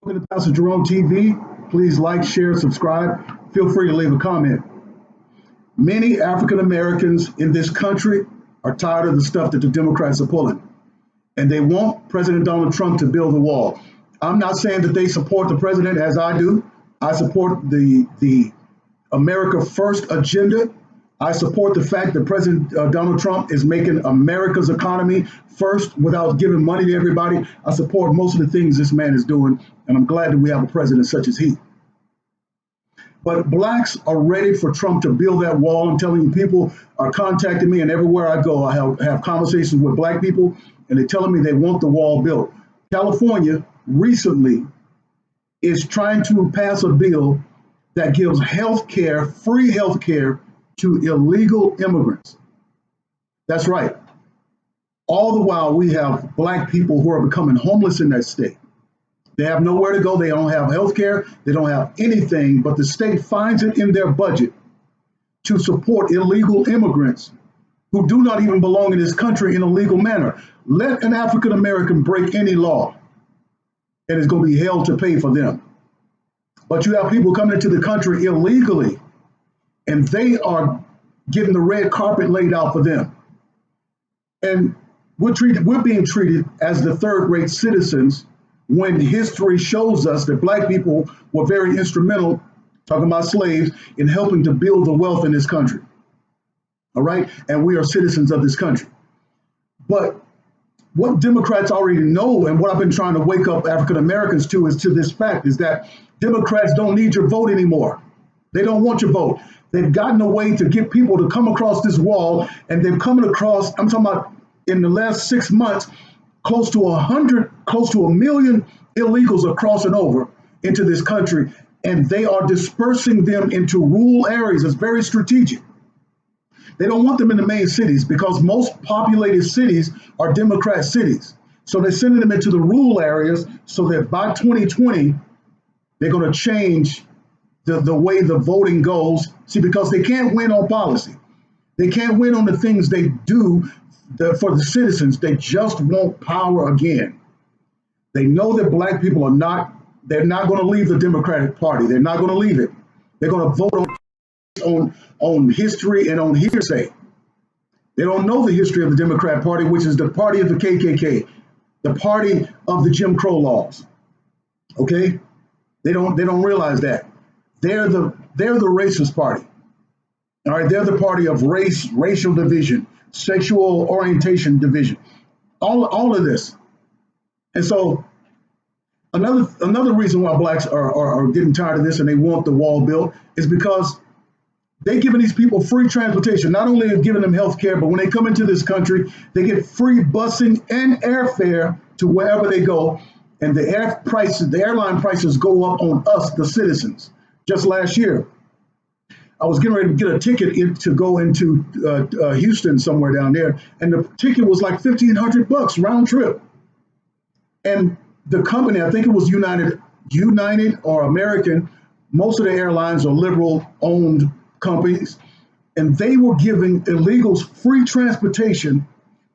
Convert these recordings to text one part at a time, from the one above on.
Welcome to Pastor Jerome TV. Please like, share, subscribe. Feel free to leave a comment. Many African Americans in this country are tired of the stuff that the Democrats are pulling, and they want President Donald Trump to build the wall. I'm not saying that they support the president as I do. I support the America First agenda. I support the fact that President Donald Trump is making America's economy first without giving money to everybody. I support most of the things this man is doing, and I'm glad that we have a president such as he. But blacks are ready for Trump to build that wall. I'm telling you, people are contacting me, and everywhere I go, I have conversations with black people, and they're telling me they want the wall built. California recently is trying to pass a bill that gives health care, free health care, to illegal immigrants. That's right. All the while, we have black people who are becoming homeless in that state. They have nowhere to go. They don't have health care. They don't have anything, but the state finds it in their budget to support illegal immigrants who do not even belong in this country in a legal manner. Let an African American break any law, and it's going to be hell to pay for them. But you have people coming into the country illegally, and they are getting the red carpet laid out for them. And we're being treated as the third-rate citizens when history shows us that black people were very instrumental, talking about slaves, in helping to build the wealth in this country. All right? And we are citizens of this country. But what Democrats already know, and what I've been trying to wake up African Americans to, is to this fact, is that Democrats don't need your vote anymore. They don't want your vote. They've gotten a way to get people to come across this wall, and they've come across, I'm talking about in the last 6 months, close to a million illegals are crossing over into this country, and they are dispersing them into rural areas. It's very strategic. They don't want them in the main cities because most populated cities are Democrat cities. So they're sending them into the rural areas so that by 2020, they're going to change the way the voting goes. See, because they can't win on policy. They can't win on the things they do for the citizens. They just want power again. They know that black people they're not going to leave the Democratic Party. They're not going to leave it. They're going to vote on history and on hearsay. They don't know the history of the Democrat Party, which is the party of the KKK, the party of the Jim Crow laws. Okay? They don't realize that. They're the racist party. All right, they're the party of racial division, sexual orientation division, all of this. And so another reason why blacks are getting tired of this and they want the wall built is because they're giving these people free transportation. Not only are giving them health care, but when they come into this country, they get free busing and airfare to wherever they go. And the airline prices go up on us, the citizens. Just last year, I was getting ready to get a ticket to go into Houston, somewhere down there, and the ticket was like $1,500 round trip. And the company, I think it was United or American, most of the airlines are liberal-owned companies, and they were giving illegals free transportation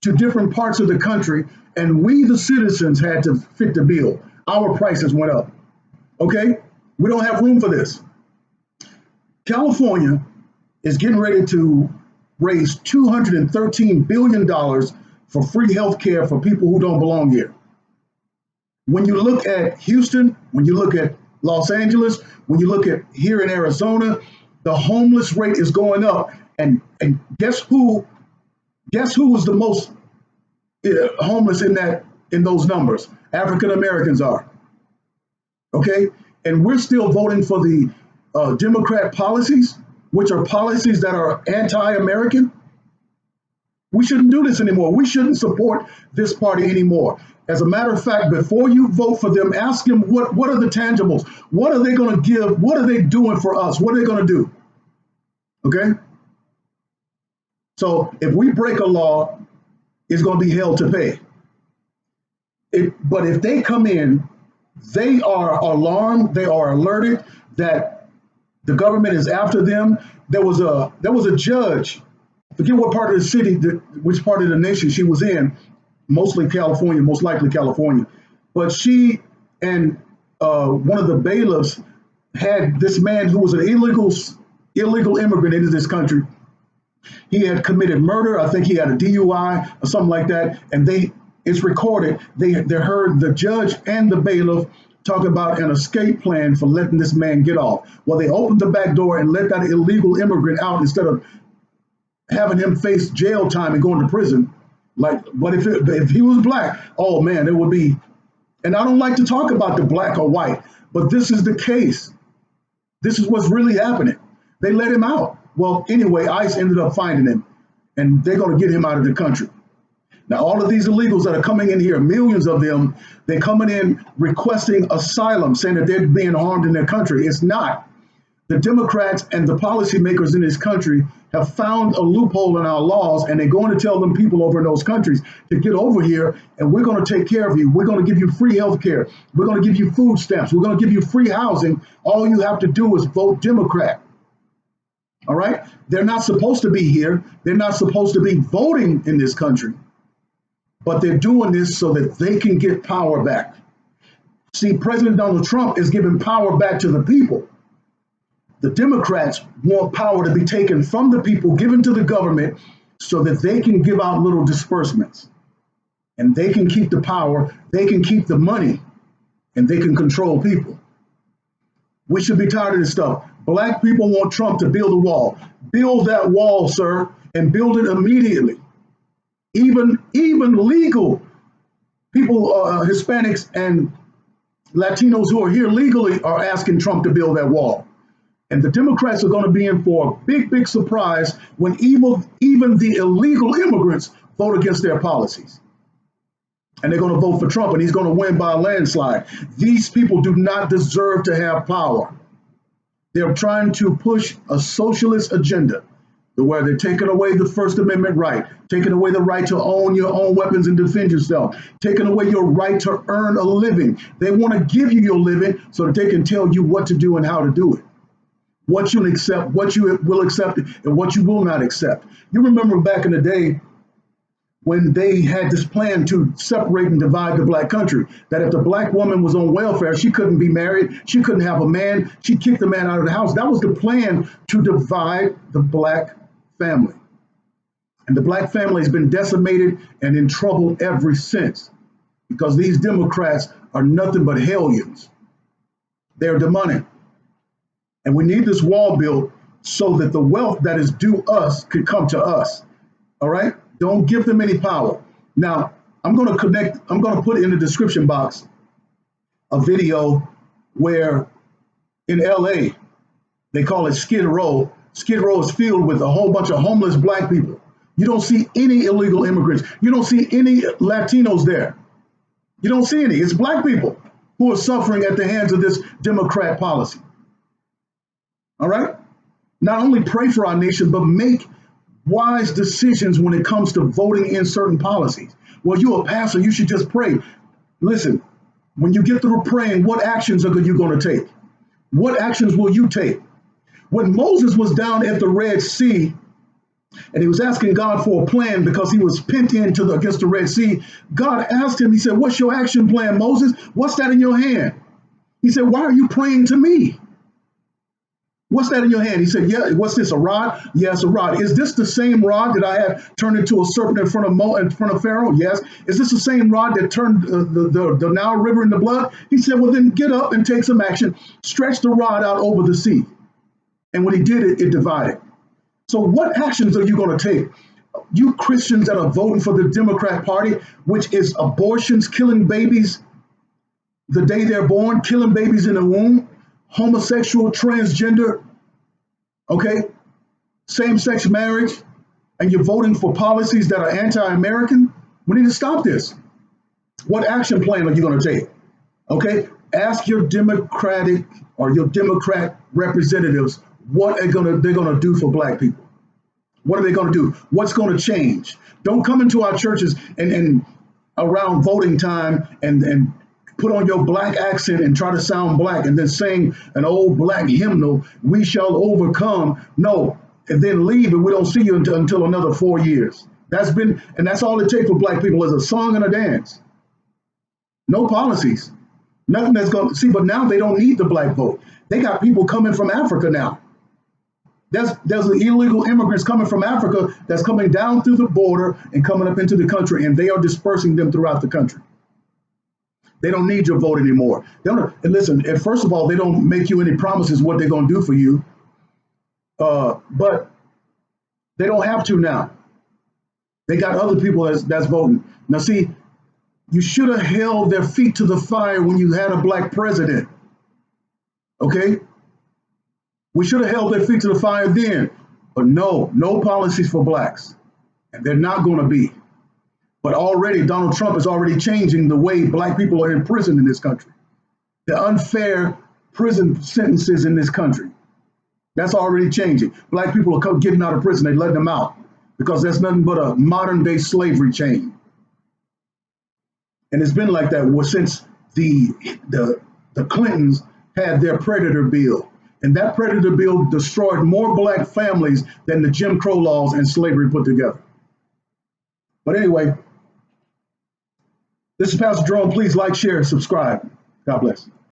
to different parts of the country, and we, the citizens, had to fit the bill. Our prices went up. Okay? We don't have room for this. California is getting ready to raise $213 billion for free health care for people who don't belong here. When you look at Houston, when you look at Los Angeles, when you look at here in Arizona, the homeless rate is going up. And guess who was the most homeless in those numbers? African Americans are. Okay? And we're still voting for the Democrat policies, which are policies that are anti-American. We shouldn't do this anymore. We shouldn't support this party anymore. As a matter of fact, before you vote for them, ask them what are the tangibles? What are they going to give? What are they doing for us? What are they going to do? Okay? So if we break a law, it's going to be hell to pay. But if they come in, they are alarmed, they are alerted that the government is after them. There was a judge, forget what part of the city, which part of the nation she was in, mostly California, most likely California, but she and one of the bailiffs had this man who was an illegal immigrant into this country. He had committed murder. I think he had a DUI or something like that. And it's recorded. They heard the judge and the bailiff talk about an escape plan for letting this man get off. Well, they opened the back door and let that illegal immigrant out instead of having him face jail time and going to prison. But if he was black, oh man, it would be. And I don't like to talk about the black or white, but this is the case. This is what's really happening. They let him out. Well, anyway, ICE ended up finding him, and they're going to get him out of the country. Now, all of these illegals that are coming in here, millions of them, they're coming in requesting asylum, saying that they're being harmed in their country. It's not. The Democrats and the policymakers in this country have found a loophole in our laws, and they're going to tell them people over in those countries to get over here, and we're going to take care of you. We're going to give you free health care. We're going to give you food stamps. We're going to give you free housing. All you have to do is vote Democrat. All right? They're not supposed to be here. They're not supposed to be voting in this country, but they're doing this so that they can get power back. See, President Donald Trump is giving power back to the people. The Democrats want power to be taken from the people, given to the government, so that they can give out little disbursements. And they can keep the power, they can keep the money, and they can control people. We should be tired of this stuff. Black people want Trump to build a wall. Build that wall, sir, and build it immediately. Even legal people, Hispanics and Latinos who are here legally are asking Trump to build that wall. And the Democrats are going to be in for a big, big surprise when even the illegal immigrants vote against their policies. And they're going to vote for Trump, and he's going to win by a landslide. These people do not deserve to have power. They're trying to push a socialist agenda where they're taking away the First Amendment right, taking away the right to own your own weapons and defend yourself, taking away your right to earn a living. They want to give you your living so that they can tell you what to do and how to do it, what you accept, what you will accept, and what you will not accept. You remember back in the day when they had this plan to separate and divide the black country, that if the black woman was on welfare, she couldn't be married, she couldn't have a man, she'd kick the man out of the house. That was the plan to divide the black family. And the black family has been decimated and in trouble ever since, because these Democrats are nothing but hellions. They're demonic. And we need this wall built so that the wealth that is due us could come to us. All right? Don't give them any power. Now, I'm going to put in the description box a video where in LA, they call it Skid Row. Skid Row is filled with a whole bunch of homeless black people. You don't see any illegal immigrants. You don't see any Latinos there. You don't see any. It's black people who are suffering at the hands of this Democrat policy. All right? Not only pray for our nation, but make wise decisions when it comes to voting in certain policies. Well, you're a pastor, you should just pray. Listen, when you get through praying, what actions are you going to take? What actions will you take? When Moses was down at the Red Sea and he was asking God for a plan because he was pent against the Red Sea, God asked him, he said, "What's your action plan, Moses? What's that in your hand?" He said, "Why are you praying to me? What's that in your hand?" He said, "Yeah, what's this, a rod?" "Yes, a rod." "Is this the same rod that I have turned into a serpent in front of Pharaoh?" "Yes." "Is this the same rod that turned the Nile River into blood?" He said, "Well, then get up and take some action. Stretch the rod out over the sea." And when he did it, it divided. So what actions are you going to take? You Christians that are voting for the Democrat Party, which is abortions, killing babies the day they're born, killing babies in the womb, homosexual, transgender, okay, same-sex marriage, and you're voting for policies that are anti-American, we need to stop this. What action plan are you going to take? Okay, ask your Democratic or your Democrat representatives what they're going to do for black people. What are they going to do? What's going to change? Don't come into our churches and around voting time and put on your black accent and try to sound black and then sing an old black hymnal, "We shall overcome." No, and then leave and we don't see you until another 4 years. That's all it takes for black people is a song and a dance. No policies. Nothing that's going to see, but now they don't need the black vote. They got people coming from Africa now. There's illegal immigrants coming from Africa that's coming down through the border and coming up into the country, and they are dispersing them throughout the country. They don't need your vote anymore. They don't, and listen, and first of all, they don't make you any promises what they're going to do for you, but they don't have to now. They got other people that's voting. Now, see, you should have held their feet to the fire when you had a black president. Okay? We should have held their feet to the fire then. But no policies for blacks. And they're not going to be. But already, Donald Trump is already changing the way black people are imprisoned in this country. The unfair prison sentences in this country. That's already changing. Black people are getting out of prison. They let them out because that's nothing but a modern day slavery chain. And it's been like that since the Clintons had their predator bill. And that predator bill destroyed more black families than the Jim Crow laws and slavery put together. But anyway, this is Pastor Jerome. Please like, share, subscribe. God bless.